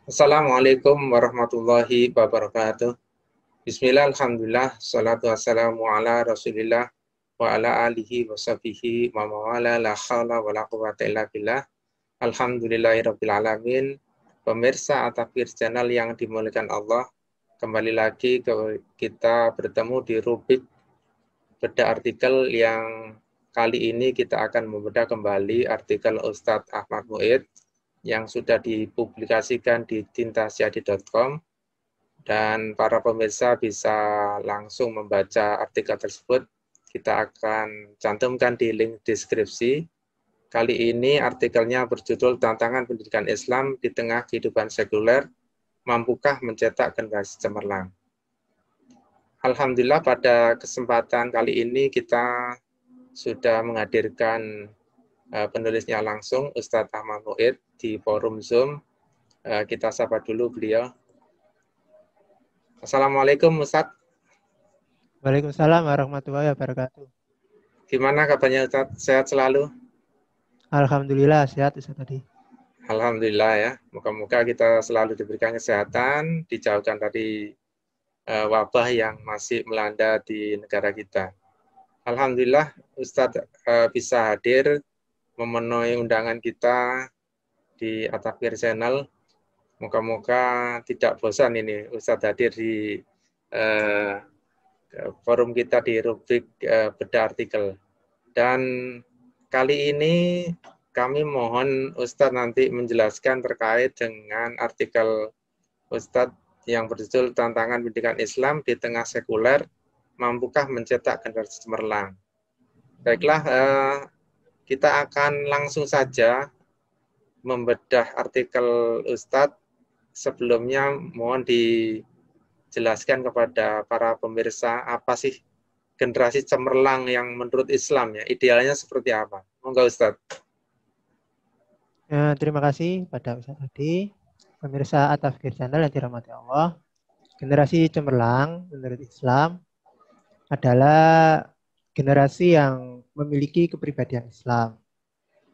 Assalamualaikum warahmatullahi wabarakatuh. Bismillah, alhamdulillah, salatu wassalamu ala rasulillah wa ala alihi wa sahbihi wa mawala la khawla wa la quwata illa billah. Alhamdulillahirabbil alamin. Pemirsa At-Takfir Channel yang dimuliakan Allah, kembali lagi kita bertemu di rubrik bedah artikel yang kali ini kita akan membedah kembali artikel Ustadz Ahmad Muid yang sudah dipublikasikan di tintasyadi.com, dan para pemirsa bisa langsung membaca artikel tersebut. Kita akan cantumkan di link deskripsi. Kali ini artikelnya berjudul Tantangan Pendidikan Islam di Tengah Kehidupan Sekuler, Mampukah Mencetak Generasi Cemerlang? Alhamdulillah, pada kesempatan kali ini kita sudah menghadirkan penulisnya langsung, Ustadz Ahmad Muid, di forum Zoom. Kita sapa dulu beliau. Assalamualaikum Ustadz. Waalaikumsalam warahmatullahi wabarakatuh. Gimana kabarnya Ustadz? Sehat selalu? Alhamdulillah sehat Ustaz tadi. Alhamdulillah ya. Moga-moga kita selalu diberikan kesehatan, dijauhkan dari wabah yang masih melanda di negara kita. Alhamdulillah Ustadz bisa hadir memenuhi undangan kita di At-Takfir Channel. Moga-moga tidak bosan ini Ustadz hadir di forum kita di rubrik bedah artikel. Dan kali ini kami mohon Ustadz nanti menjelaskan terkait dengan artikel Ustadz yang berjudul Tantangan Pendidikan Islam di Tengah Sekuler, Mampukah Mencetak Generasi Cemerlang? Baiklah, kita akan langsung saja membedah artikel Ustadz. Sebelumnya mohon dijelaskan kepada para pemirsa apa sih generasi cemerlang yang menurut Islam ya, idealnya seperti apa? Monggo Ustadz. Terima kasih pada Ustaz tadi. Pemirsa At-Takfir Channel yang dirahmati Allah. Generasi cemerlang menurut Islam adalah generasi yang memiliki kepribadian Islam,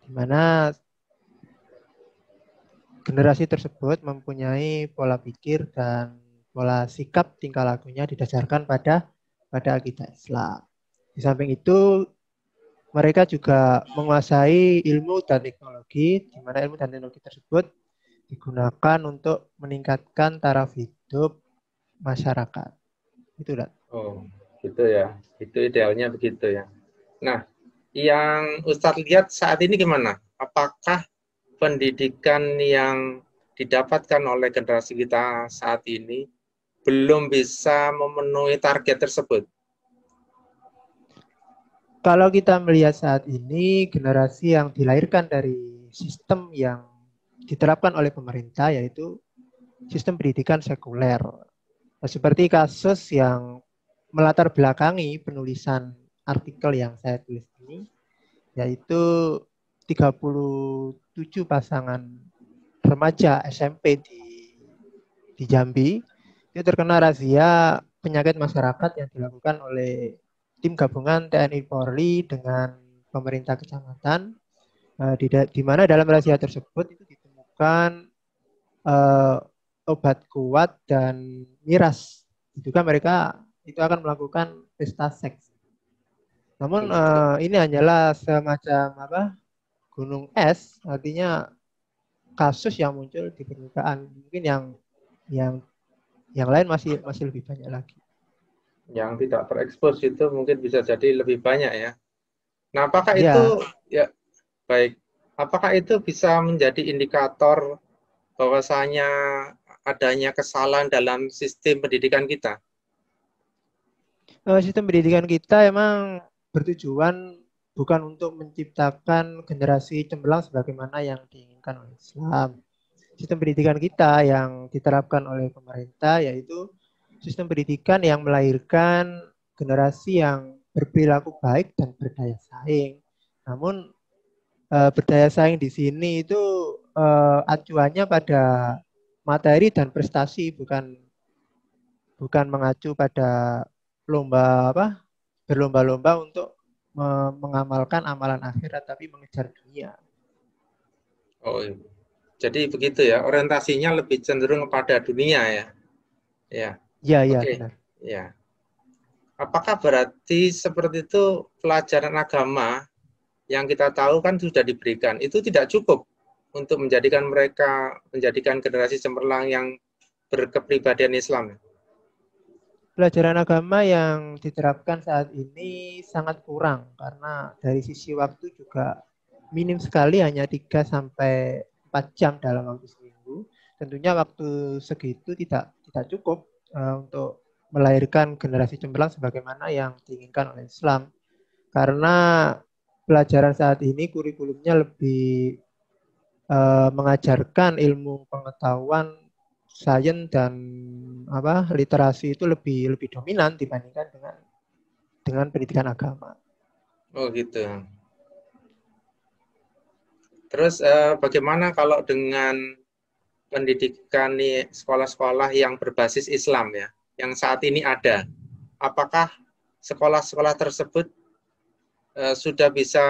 di mana generasi tersebut mempunyai pola pikir dan pola sikap tingkah lakunya didasarkan pada akidah Islam. Di samping itu, mereka juga menguasai ilmu dan teknologi, di mana ilmu dan teknologi tersebut digunakan untuk meningkatkan taraf hidup masyarakat. Itu, Dan. Oh, gitu ya. Itu idealnya begitu ya. Nah, yang Ustadz lihat saat ini gimana? Apakah pendidikan yang didapatkan oleh generasi kita saat ini belum bisa memenuhi target tersebut? Kalau kita melihat saat ini, generasi yang dilahirkan dari sistem yang diterapkan oleh pemerintah, yaitu sistem pendidikan sekuler. Nah, seperti kasus yang melatar belakangi penulisan artikel yang saya tulis ini, yaitu 37 pasangan remaja SMP di Jambi itu terkena razia penyakit masyarakat yang dilakukan oleh tim gabungan TNI Polri dengan pemerintah kecamatan, di mana dalam razia tersebut itu ditemukan obat kuat dan miras. Juga mereka itu akan melakukan pesta seks. Namun ini hanyalah semacam gunung es, artinya kasus yang muncul di permukaan. Mungkin yang lain masih lebih banyak lagi. Yang tidak terekspos itu mungkin bisa jadi lebih banyak ya. Nah, apakah Ya. itu ya baik? Apakah itu bisa menjadi indikator bahwasanya adanya kesalahan dalam sistem pendidikan kita? Sistem pendidikan kita emang bertujuan bukan untuk menciptakan generasi cemerlang sebagaimana yang diinginkan oleh Islam. Sistem pendidikan kita yang diterapkan oleh pemerintah yaitu sistem pendidikan yang melahirkan generasi yang berperilaku baik dan berdaya saing. Namun berdaya saing di sini itu acuannya pada materi dan prestasi, bukan mengacu pada berlomba-lomba untuk mengamalkan amalan akhirat tapi mengejar dunia. Oh, Jadi begitu ya, orientasinya lebih cenderung kepada dunia ya. Ya, Iya, iya, oke. benar. Ya. Apakah berarti seperti itu pelajaran agama yang kita tahu kan sudah diberikan, itu tidak cukup untuk menjadikan generasi cemerlang yang berkepribadian Islam? Pelajaran agama yang diterapkan saat ini sangat kurang karena dari sisi waktu juga minim sekali, hanya 3 sampai 4 jam dalam waktu seminggu. Tentunya waktu segitu tidak cukup untuk melahirkan generasi cemerlang sebagaimana yang diinginkan oleh Islam. Karena pelajaran saat ini kurikulumnya lebih mengajarkan ilmu pengetahuan sains dan literasi itu lebih lebih dominan dibandingkan dengan pendidikan agama. Oh gitu. Terus bagaimana kalau dengan pendidikan nih sekolah-sekolah yang berbasis Islam ya, yang saat ini ada? Apakah sekolah-sekolah tersebut sudah bisa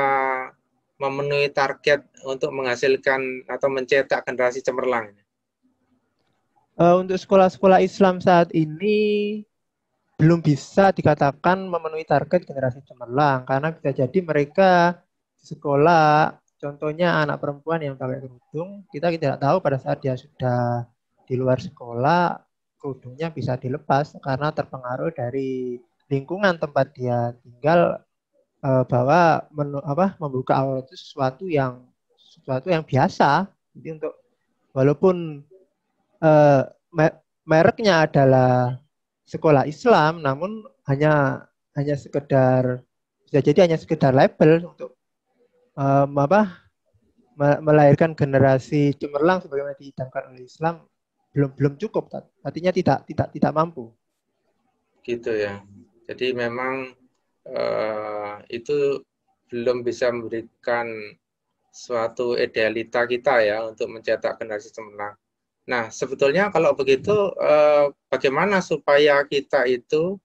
memenuhi target untuk menghasilkan atau mencetak generasi cemerlang? Untuk sekolah-sekolah Islam saat ini belum bisa dikatakan memenuhi target generasi cemerlang karena bisa jadi mereka di sekolah, contohnya anak perempuan yang pakai kerudung, kita tidak tahu pada saat dia sudah di luar sekolah kerudungnya bisa dilepas karena terpengaruh dari lingkungan tempat dia tinggal, bahwa membuka aurat itu sesuatu yang biasa. Jadi untuk walaupun eh, mereknya adalah sekolah Islam, namun hanya sekedar, bisa jadi hanya sekedar label untuk melahirkan generasi cemerlang sebagaimana diidamkan oleh Islam belum cukup, artinya tidak mampu. Gitu ya. Jadi memang itu belum bisa memberikan suatu idealita kita ya untuk mencetak generasi cemerlang. Nah, sebetulnya kalau begitu bagaimana supaya kita itu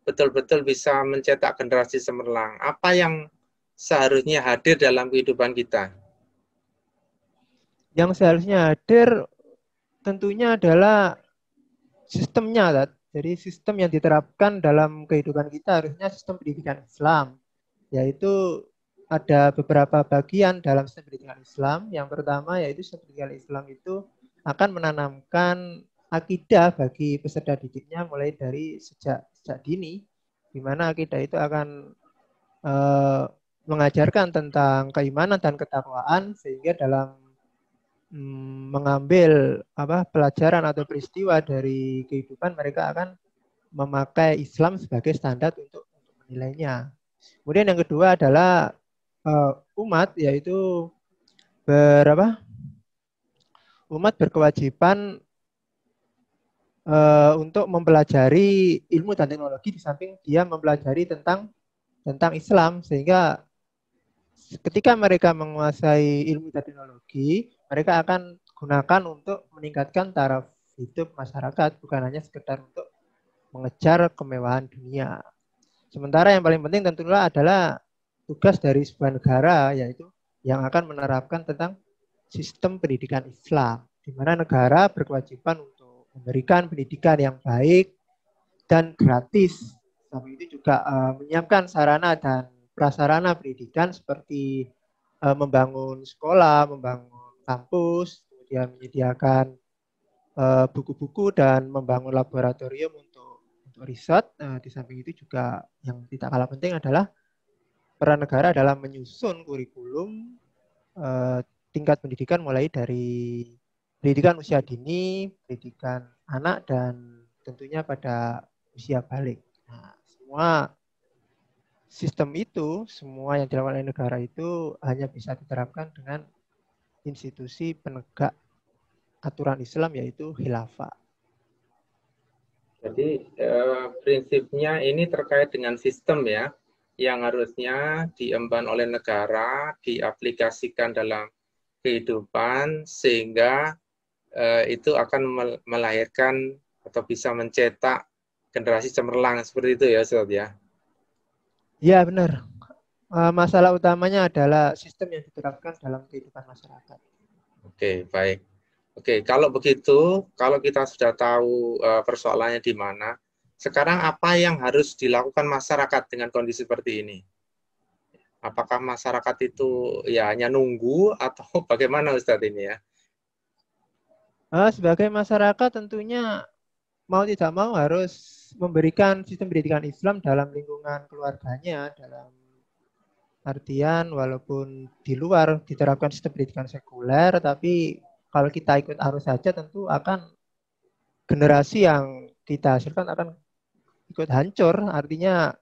betul-betul bisa mencetak generasi cemerlang? Apa yang seharusnya hadir dalam kehidupan kita? Yang seharusnya hadir tentunya adalah sistemnya, Tat. Jadi sistem yang diterapkan dalam kehidupan kita harusnya sistem pendidikan Islam, yaitu ada beberapa bagian dalam sistem pendidikan Islam. Yang pertama yaitu sistem pendidikan Islam itu akan menanamkan akidah bagi peserta didiknya mulai dari sejak dini, di mana akidah itu akan mengajarkan tentang keimanan dan ketakwaan, sehingga dalam mengambil pelajaran atau peristiwa dari kehidupan mereka akan memakai Islam sebagai standar untuk menilainya. Kemudian yang kedua adalah umat, yaitu umat berkewajiban untuk mempelajari ilmu dan teknologi di samping dia mempelajari tentang Islam, sehingga ketika mereka menguasai ilmu dan teknologi, mereka akan gunakan untuk meningkatkan taraf hidup masyarakat, bukan hanya sekedar untuk mengejar kemewahan dunia. Sementara yang paling penting tentunya adalah tugas dari sebuah negara, yaitu yang akan menerapkan tentang sistem pendidikan Islam, di mana negara berkewajiban untuk memberikan pendidikan yang baik dan gratis. Sampai itu juga menyiapkan sarana dan prasarana pendidikan seperti membangun sekolah, membangun kampus, kemudian menyediakan buku-buku dan membangun laboratorium untuk riset. Di samping itu juga yang tidak kalah penting adalah peran negara dalam menyusun kurikulum tingkat pendidikan mulai dari pendidikan usia dini, pendidikan anak, dan tentunya pada usia balik. Nah, semua sistem itu, semua yang dilakukan oleh negara itu hanya bisa diterapkan dengan institusi penegak aturan Islam, yaitu khilafah. Jadi prinsipnya ini terkait dengan sistem ya, yang harusnya diemban oleh negara, diaplikasikan dalam kehidupan, sehingga itu akan melahirkan atau bisa mencetak generasi cemerlang seperti itu ya, Ustaz ya. Ya, benar. Masalah utamanya adalah sistem yang diterapkan dalam kehidupan masyarakat. Oke, baik. Oke, kalau begitu, kalau kita sudah tahu persoalannya di mana, sekarang apa yang harus dilakukan masyarakat dengan kondisi seperti ini? Apakah masyarakat itu ya hanya nunggu atau bagaimana Ustadz ini ya? Sebagai masyarakat tentunya mau tidak mau harus memberikan sistem pendidikan Islam dalam lingkungan keluarganya, dalam artian walaupun di luar diterapkan sistem pendidikan sekuler, tapi kalau kita ikut arus saja tentu akan generasi yang kita hasilkan akan ikut hancur. Artinya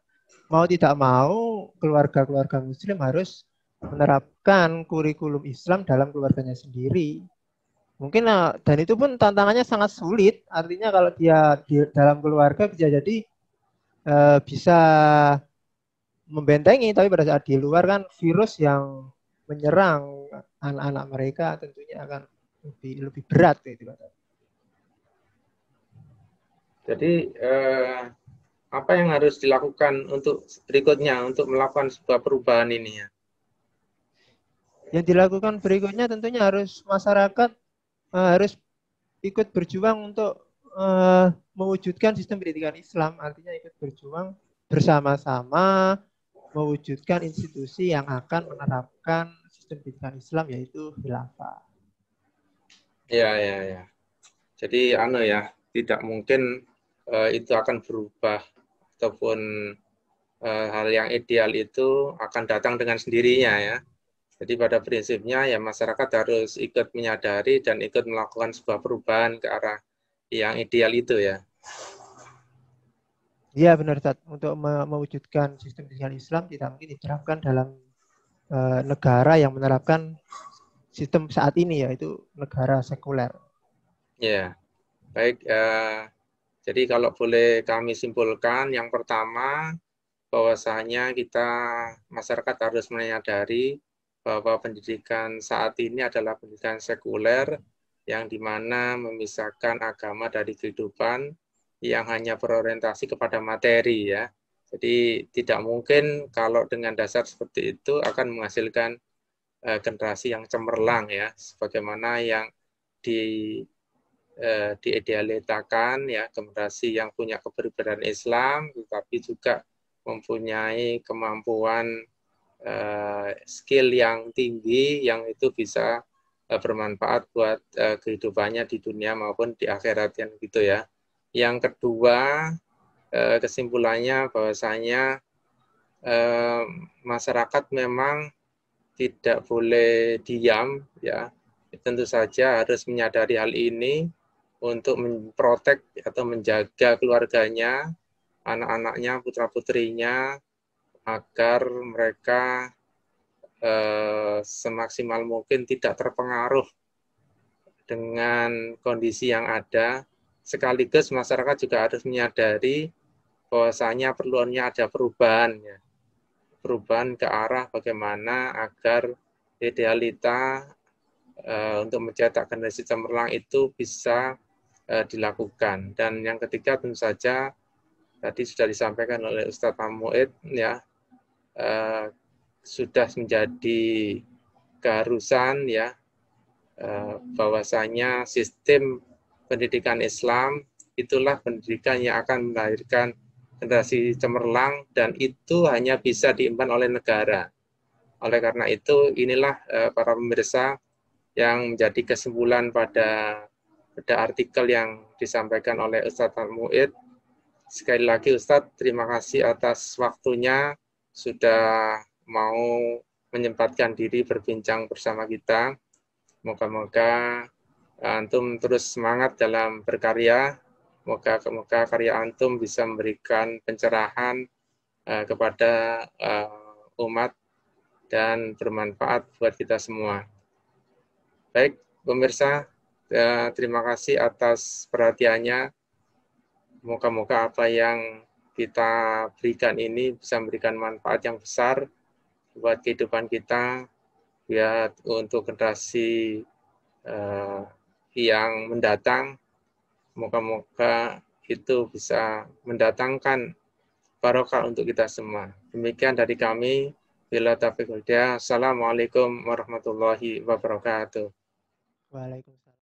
mau tidak mau keluarga-keluarga muslim harus menerapkan kurikulum Islam dalam keluarganya sendiri. Mungkin dan itu pun tantangannya sangat sulit. Artinya kalau dia di dalam keluarga bisa jadi bisa membentengi, tapi pada saat di luar kan virus yang menyerang anak-anak mereka tentunya akan lebih berat gitu. Jadi apa yang harus dilakukan untuk berikutnya untuk melakukan sebuah perubahan ini ya? Yang dilakukan berikutnya tentunya harus masyarakat harus ikut berjuang untuk mewujudkan sistem pendidikan Islam. Artinya ikut berjuang bersama-sama mewujudkan institusi yang akan menerapkan sistem pendidikan Islam, yaitu khilafah. Ya. Jadi ya, tidak mungkin itu akan berubah ataupun hal yang ideal itu akan datang dengan sendirinya ya. Jadi pada prinsipnya ya masyarakat harus ikut menyadari dan ikut melakukan sebuah perubahan ke arah yang ideal itu ya. Iya benar, Tad. Untuk mewujudkan sistem pendidikan Islam tidak mungkin diterapkan dalam negara yang menerapkan sistem saat ini, yaitu negara sekuler. Ya, baik. Jadi kalau boleh kami simpulkan, yang pertama bahwasanya kita masyarakat harus menyadari bahwa pendidikan saat ini adalah pendidikan sekuler yang dimana memisahkan agama dari kehidupan yang hanya berorientasi kepada materi ya. Jadi tidak mungkin kalau dengan dasar seperti itu akan menghasilkan generasi yang cemerlang ya, sebagaimana yang diidealitakan ya, generasi yang punya kepribadian Islam tetapi juga mempunyai kemampuan skill yang tinggi yang itu bisa bermanfaat buat kehidupannya di dunia maupun di akhirat yang gitu ya. Yang kedua, kesimpulannya bahwasanya masyarakat memang tidak boleh diam ya. Tentu saja harus menyadari hal ini untuk memprotek atau menjaga keluarganya, anak-anaknya, putra-putrinya, agar mereka semaksimal mungkin tidak terpengaruh dengan kondisi yang ada. Sekaligus masyarakat juga harus menyadari bahwasanya perlunya ada perubahan, ya. Perubahan ke arah bagaimana agar idealita untuk mencetak generasi cemerlang itu bisa dilakukan. Dan yang ketiga tentu saja tadi sudah disampaikan oleh Ustadz Mu'id ya, sudah menjadi keharusan ya, bahwasanya sistem pendidikan Islam itulah pendidikan yang akan melahirkan generasi cemerlang dan itu hanya bisa diimban oleh negara. Oleh karena itu inilah para pemirsa yang menjadi kesimpulan pada artikel yang disampaikan oleh Ustadz Mu'id. Sekali lagi Ustadz, terima kasih atas waktunya sudah mau menyempatkan diri berbincang bersama kita. Moga-moga antum terus semangat dalam berkarya. Moga karya antum bisa memberikan pencerahan kepada umat dan bermanfaat buat kita semua. Baik, pemirsa, terima kasih atas perhatiannya. Moga-moga apa yang kita berikan ini bisa memberikan manfaat yang besar buat kehidupan kita, ya untuk generasi yang mendatang. Moga-moga itu bisa mendatangkan barokah untuk kita semua. Demikian dari kami. Bila taufiq wal hidayah. Assalamualaikum warahmatullahi wabarakatuh. Waalaikumsalam.